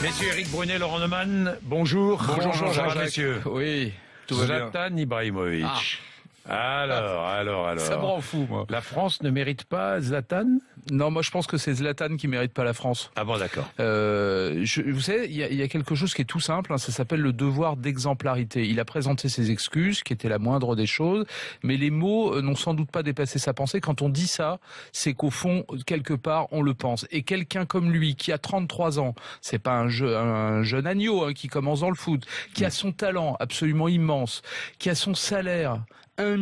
Messieurs Eric Brunet, Laurent Neumann, bonjour. Bonjour Jean-Jacques. Messieurs. Oui, tout va bien. Zlatan Ibrahimovic. Alors. Ça me rend fou, moi. La France ne mérite pas Zlatan? Non, moi je pense que c'est Zlatan qui mérite pas la France. Ah bon, d'accord. Vous savez, il y a quelque chose qui est tout simple, hein, ça s'appelle le devoir d'exemplarité. Il a présenté ses excuses, qui étaient la moindre des choses, mais les mots n'ont sans doute pas dépassé sa pensée. Quand on dit ça, c'est qu'au fond, quelque part, on le pense. Et quelqu'un comme lui, qui a 33 ans, c'est pas un jeune agneau hein, qui commence dans le foot, qui a son talent absolument immense, qui a son salaire 1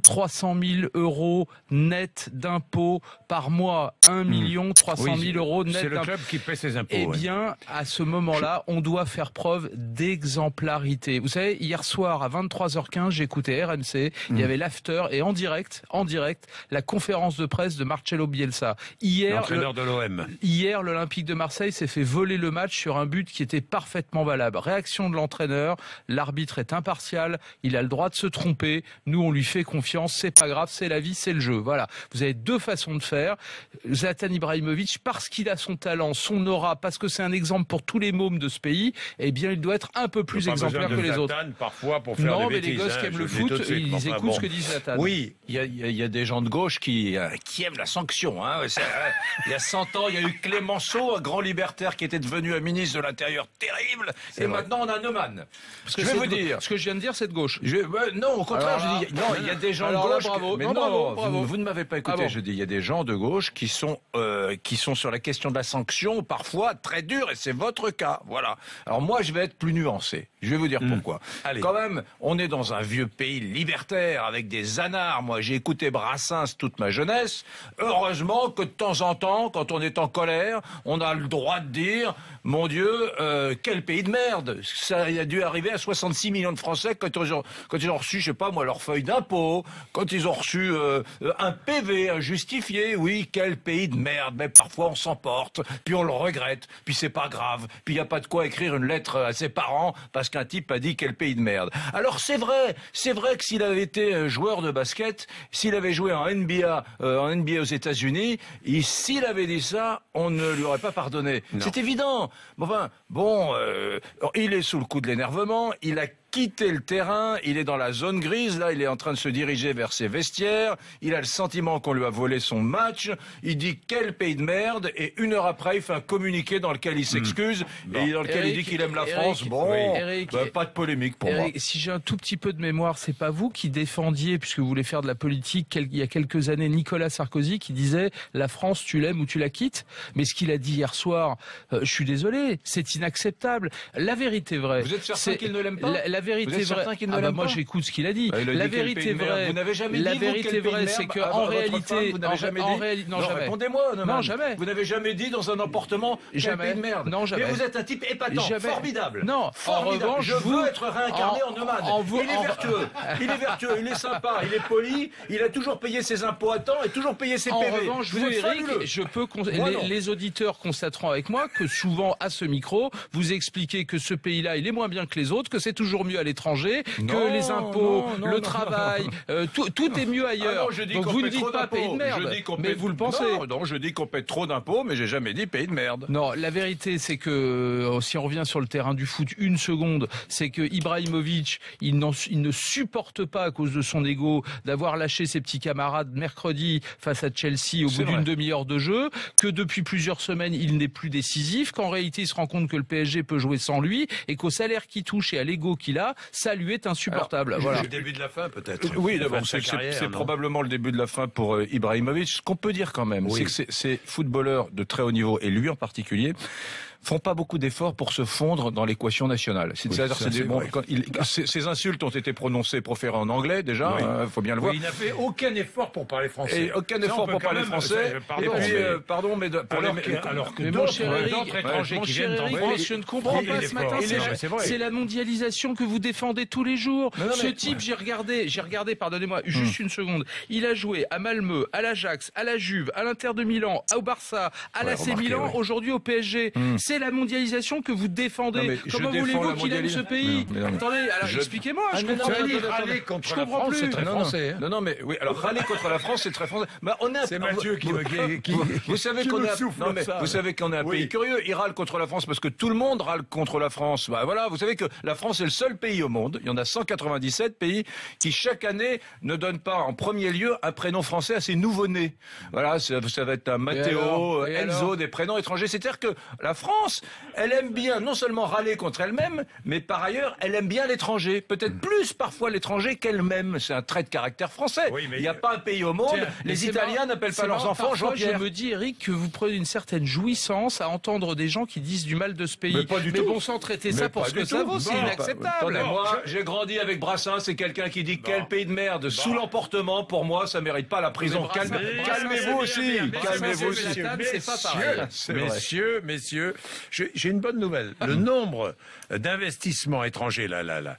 300 000 euros net d'impôts par mois. 1 300 000 euros net d'impôts. C'est le club club qui paie ses impôts. Eh bien, à ce moment-là, on doit faire preuve d'exemplarité. Vous savez, hier soir, à 23h15, j'écoutais RMC, il y avait l'after, et en direct, la conférence de presse de Marcelo Bielsa. L'entraîneur de l'OM. Hier, l'Olympique de Marseille s'est fait voler le match sur un but qui était parfaitement valable. Réaction de l'entraîneur, l'arbitre est impartial, il a le droit de se tromper, nous on lui fait confiance, c'est pas grave, c'est la vie, c'est le jeu. Voilà. Vous avez deux façons de faire. Zlatan Ibrahimovic, parce qu'il a son talent, son aura, parce que c'est un exemple pour tous les mômes de ce pays, eh bien il doit être un peu plus exemplaire que les autres. Parfois pour faire non, des mais bêtises, les gosses qui aiment le foot, ils écoutent ce que dit Zlatan. Oui, il y a des gens de gauche qui aiment la sanction. Hein. Il y a 100 ans, il y a eu Clémenceau, un grand libertaire qui était devenu un ministre de l'Intérieur terrible, et maintenant on a Neumann. Parce que je vais vous dire, ce que je viens de dire, c'est de gauche. Non, au contraire, je dis, non, il y a des gens de gauche. Bravo. Mais non, bravo. Vous ne m'avez pas écouté. Je dis, il y a des gens de gauche qui sont sur la question de la sanction parfois très durs, et c'est votre cas. Voilà. Alors moi, je vais être plus nuancé. Je vais vous dire pourquoi. Allez. Quand même, on est dans un vieux pays libertaire avec des anards. Moi, j'ai écouté Brassens toute ma jeunesse. Heureusement que de temps en temps, quand on est en colère, on a le droit de dire, mon Dieu, quel pays de merde. Ça a dû arriver à 66 millions de Français quand ils ont reçu, je sais pas moi, leur feuille d'impôt, quand ils ont reçu un PV injustifié. Oui, quel pays de merde. Mais parfois on s'emporte, puis on le regrette, puis c'est pas grave, puis il y a pas de quoi écrire une lettre à ses parents parce qu'un type a dit quel pays de merde. Alors c'est vrai que s'il avait été joueur de basket, s'il avait joué en NBA aux États-Unis, et s'il avait dit ça, on ne lui aurait pas pardonné. Non. C'est évident. Il est sous le coup de l'énervement, il a quitté le terrain, il est dans la zone grise, là, il est en train de se diriger vers ses vestiaires, il a le sentiment qu'on lui a volé son match, il dit quel pays de merde, et une heure après, il fait un communiqué dans lequel il s'excuse, et dans lequel il dit qu'il aime la France. Pas de polémique pour moi. Si j'ai un tout petit peu de mémoire, c'est pas vous qui défendiez, puisque vous voulez faire de la politique, il y a quelques années, Nicolas Sarkozy qui disait la France, tu l'aimes ou tu la quittes. Mais ce qu'il a dit hier soir, je suis désolé, c'est inacceptable. La vérité vraie. Vous êtes certain qu'il ne l'aime pas? La vérité vraie. Moi, j'écoute ce qu'il a dit. La vérité vraie. Vous n'avez jamais dit. La vérité vraie, c'est que en réalité, vous n'avez jamais dit. Non, jamais. Répondez-moi. Non, jamais. Vous n'avez jamais dit dans un emportement quel pays de merde. Non, jamais. Mais vous êtes un type épatant, formidable. Non. Formidable. En revanche, je veux être réincarné en Neumann. Il est vertueux, il est sympa, il est poli, il a toujours payé ses impôts à temps et toujours payé ses PV. En revanche, vous, Eric, les auditeurs constateront avec moi que souvent, à ce micro, vous expliquez que ce pays-là, il est moins bien que les autres, que c'est toujours mieux à l'étranger, que les impôts, le travail, tout est mieux ailleurs. Donc vous ne dites pas pays de merde, mais vous le pensez. Non, je dis qu'on paie trop d'impôts, mais j'ai jamais dit pays de merde. Non, la vérité, c'est que, si on revient sur le terrain du foot, une seconde, c'est que Ibrahimovic, il ne supporte pas, à cause de son ego, d'avoir lâché ses petits camarades mercredi face à Chelsea au bout d'une demi-heure de jeu, que depuis plusieurs semaines, il n'est plus décisif, qu'en réalité, il se rend compte que le PSG peut jouer sans lui, et qu'au salaire qu'il touche et à l'ego qu'il a, ça lui est insupportable. Alors, voilà. Le début de la fin, peut-être. Oui, d'abord, c'est probablement le début de la fin pour Ibrahimovic. Ce qu'on peut dire quand même, c'est que ces footballeurs de très haut niveau, et lui en particulier, font pas beaucoup d'efforts pour se fondre dans l'équation nationale. C'est-à-dire, ces insultes ont été proférées en anglais, déjà, faut bien le voir. Il n'a fait aucun effort pour parler français. Et aucun effort pour parler français. Alors que d'autres étrangers qui viennent en France, je ne comprends pas ce matin. C'est la mondialisation que vous défendez tous les jours. Ce type, j'ai regardé, pardonnez-moi, juste une seconde. Il a joué à Malmö, à l'Ajax, à la Juve, à l'Inter de Milan, au Barça, à l'AC Milan, aujourd'hui au PSG. C'est la mondialisation que vous défendez. Non, Comment voulez-vous qu'il aime ce pays? Attendez, alors expliquez-moi. Je comprends pas. Râler contre la France, c'est très français. Non, mais oui. Alors râler contre la France, c'est très français. Bah, c'est Mathieu qui vous savez qu'on vous savez qu'on est un pays curieux. Il râle contre la France parce que tout le monde râle contre la France. Bah voilà, vous savez que la France est le seul pays au monde. Il y en a 197 pays qui chaque année ne donnent pas en premier lieu un prénom français à ses nouveau-nés. Voilà, ça va être un Matteo, Enzo, des prénoms étrangers. C'est-à-dire que la France, elle aime bien non seulement râler contre elle-même, mais par ailleurs, elle aime bien l'étranger. Peut-être plus parfois l'étranger qu'elle-même. C'est un trait de caractère français. Oui, il n'y a pas un pays au monde. Les Italiens n'appellent pas leurs enfants Jean-Pierre. Je me dis, Eric, que vous prenez une certaine jouissance à entendre des gens qui disent du mal de ce pays. Mais bon sang, traiter ça pour ce que ça vaut, c'est inacceptable. Moi, j'ai grandi avec Brassens, c'est quelqu'un qui dit quel pays de merde. Sous l'emportement, pour moi, ça mérite pas la prison. Calmez-vous aussi. Calmez-vous aussi. Messieurs, j'ai une bonne nouvelle. Le nombre d'investissements étrangers, le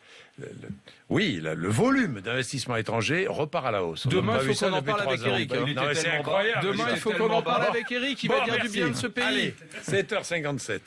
volume d'investissements étrangers repart à la hausse. Demain, il faut qu'on en parle avec Eric. C'est incroyable. Demain, il faut qu'on en parle avec Eric. Il va dire du bien de ce pays. Allez, 7h57.